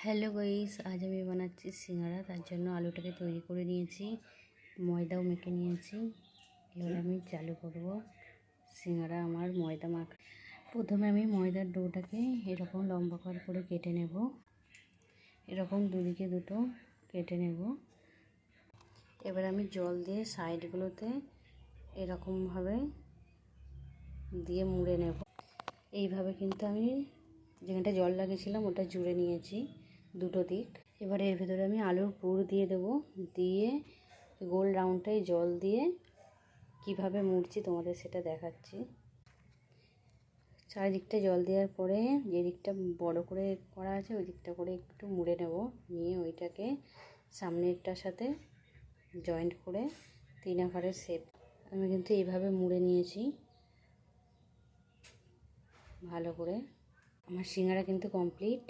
Hello guys, আজ আমি বানাচ্ছি সিঙ্গারা। তার জন্য আলুটাকে তৈরি করে নিয়েছি, ময়দাও মেখে নিয়েছি। এবার আমি চালু করব সিঙ্গারা আমার ময়দা মাখা। প্রথমে আমি ময়দার ডোটাকে এরকম লম্বাকার করে কেটে নেব, এরকম দুদিকে দুটো কেটে নেব। এবার আমি জল দিয়ে সাইডগুলোতে এরকমভাবে দিয়ে মুড়ে নেব। এইভাবে কিন্তু আমি যেখানটা জল লাগিয়েছিলাম ওটা জুড়ে নিয়েছি দুটো দিক। এবার এর ভেতরে আমি আলুর পুর দিয়ে দেব, দিয়ে গোল রাউন্ডটায় জল দিয়ে কিভাবে মুড়ছি তোমাদের সেটা দেখাচ্ছি। চারিদিকটা জল দেওয়ার পরে যে দিকটা বড় করে করা আছে ওই দিকটা করে একটু মুড়ে নেব, নিয়ে ওইটাকে সামনেরটার সাথে জয়েন্ট করে 3 আকারের শেপ। আমি কিন্তু এইভাবে মুড়ে নিয়েছি ভালো করে। আমার সিঙ্গারা কিন্তু কমপ্লিট।